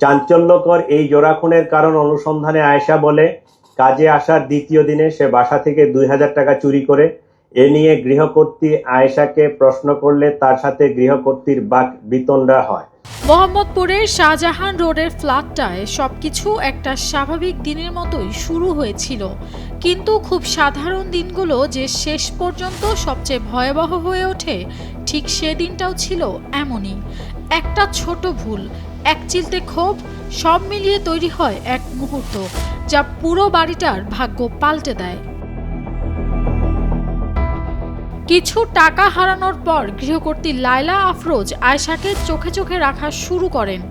চাঞ্চল্যকর এই জোড়া খুনের কারণ অনুসন্ধানে আয়েশা বলে, কাজে আসার দ্বিতীয় দিনে সে বাসা থেকে ২,০০০ টাকা চুরি করে। এ নিয়ে গৃহকর্ত্রী আয়েশাকে প্রশ্ন করলে তার সাথে গৃহকর্ত্রীর বাক বিতণ্ডা হয়। মোহাম্মদপুরের শাহজাহান রোডের ফ্ল্যাটটায় সবকিছু একটা স্বাভাবিক দিনের মতোই শুরু হয়েছিল, কিন্তু খুব সাধারণ দিনগুলো যে শেষ পর্যন্ত সবচেয়ে ভয়াবহ হয়ে ওঠে, ঠিক সেদিনটাও ছিল এমনই। একটা ছোট ভুল, এক চিলতে ক্ষোভ, সব মিলিয়ে তৈরি হয় এক মুহূর্ত যা পুরো বাড়িটার ভাগ্য পাল্টে দেয়। কিছু টাকা হারানোর পর গৃহকর্ত্রী লায়লা আফরোজ আয়েশাকে চোখে চোখে রাখা শুরু করেন।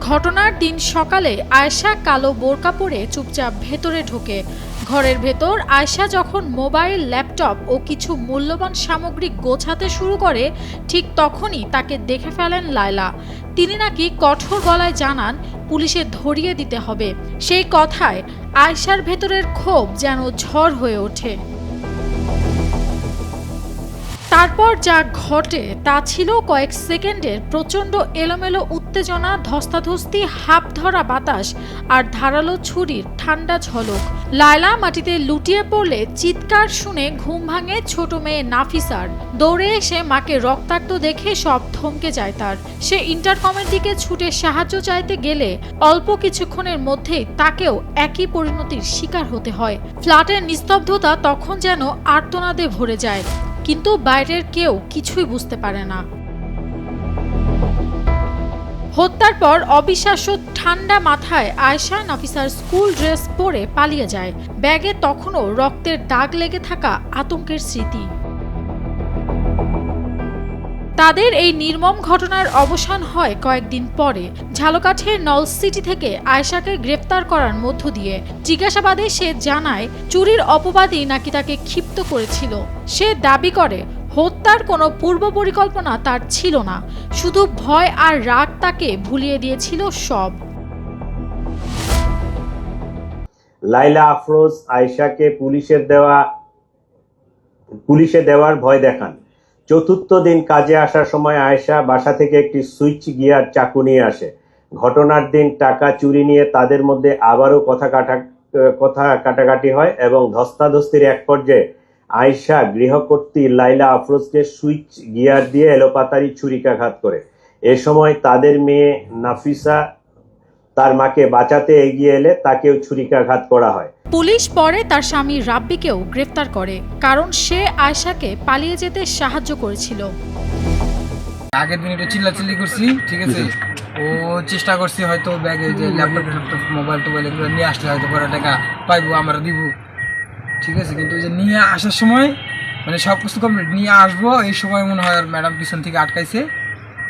ঘটনার দিন সকালে আয়েশা কালো বোরকা পরে চুপচাপ ভেতরে ঢোকে। ঘরের ভেতর আয়েশা যখন মোবাইল, ল্যাপটপ ও কিছু মূল্যবান সামগ্রী গোছাতে শুরু করে, ঠিক তখনই তাকে দেখে ফেলেন লায়লা। তিনি নাকি কঠোর গলায় জানান পুলিশে ধরিয়ে দিতে হবে। সেই কথায় আয়েশার ভেতরের ক্ষোভ যেন ঝড় হয়ে ওঠে। তারপর যা ঘটে তা ছিল কয়েক সেকেন্ডের প্রচণ্ড এলোমেলো উত্তেজনা, ধস্তাধস্তি, হাঁপ ধরা বাতাস আর ধারালো ছুরির ঠান্ডা ঝলক। লায়লা মাটিতে লুটিয়ে পড়লে চিৎকার শুনে ঘুম ভাঙে ছোট মেয়ে নাফিসার। দৌড়ে এসে মাকে রক্তাক্ত দেখে সব থমকে যায় তার। সে ইন্টারকমের দিকে ছুটে সাহায্য চাইতে গেলে অল্প কিছুক্ষণের মধ্যেই তাকেও একই পরিণতির শিকার হতে হয়। ফ্ল্যাটের নিস্তব্ধতা তখন যেন আর্তনাদে ভরে যায়, কিন্তু বাইরের কেউ কিছুই বুঝতে পারে না। হত্যার পর অবিশ্বাস্য ঠান্ডা মাথায় আয়েশা নাফিসার স্কুল ড্রেস পরে পালিয়ে যায়। ব্যাগে তখনও রক্তের দাগ লেগে থাকা আতঙ্কের স্মৃতি। তাদের এই নির্মম ঘটনার অবসান হয় কয়েকদিন পরে। ঝালকাঠির নলসিটি থেকে আয়েশাকে গ্রেফতার করার মধ্য দিয়ে জিজ্ঞাসাবাদে সে জানায় চুরির অপবাদই নাকি তাকে ক্ষিপ্ত করেছিল। সে দাবি করে হত্যার কোনো পূর্ব পরিকল্পনা তার ছিল না, শুধু ভয় আর রাগ তাকে ভুলিয়ে দিয়েছিল সব। লায়লা আফরোজ আয়েশাকে পুলিশে দেওয়ার ভয় দেখান। চতুর্থ দিন কাজে আসার সময় আয়েশা বাসা থেকে একটি সুইচ গিয়ার চাকু নিয়ে আসে। ঘটনার দিন টাকা চুরি নিয়ে তাদের মধ্যে আবারও কথা কাটাকাটি হয় এবং ধস্তাধস্তির এক পর্যায়ে আয়েশা গৃহকর্ত্রী লায়লা আফরোজকে সুইচ গিয়ার দিয়ে এলোপাতাড়ি ছুরিকাঘাত করে। এ সময় তাদের মেয়ে নাফিসা তার মাকে বাঁচাতে এগিয়ে এলে তাকেও ছুরিকাঘাত করা হয়। পুলিশ পরে তার স্বামী রাব্বিকেও গ্রেফতার করে, কারণ সে আয়েশাকে পালিয়ে যেতে সাহায্য করেছিল। আগের দিন একটু চিল্লাচিল্লি করছি, ঠিক আছে, ও চেষ্টা করছি হয়তো ব্যাগে যে ল্যাপটপ মোবাইল টোবাইল এগুলো নিয়ে আসলে হয়তো করে টাকা পাইবো, আমরা দিব, ঠিক আছে। কিন্তু যে নিয়ে আসার সময় মানে সব কিছু কমপ্লিট নিয়ে আসবো, এই সময় মনে হয় আর ম্যাডাম পিছন থেকে আটকাইছে।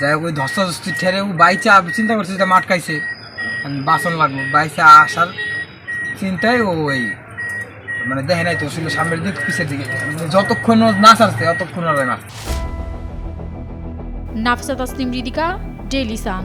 যাই হোক ওই ধস্তাধস্তি ঠেরে ও বাইচা চিন্তা করছে যেটা আটকাইছে, বাসন লাগবো, বাইচা আসার চিন্তায় ও ওই মানে দেখে নাই তো ছিল সামনের দিক পিছের দিকে, যতক্ষণ না ছাড়ছে ততক্ষণ আর না। Nafisa Tasnim Ridhika, Daily Sun.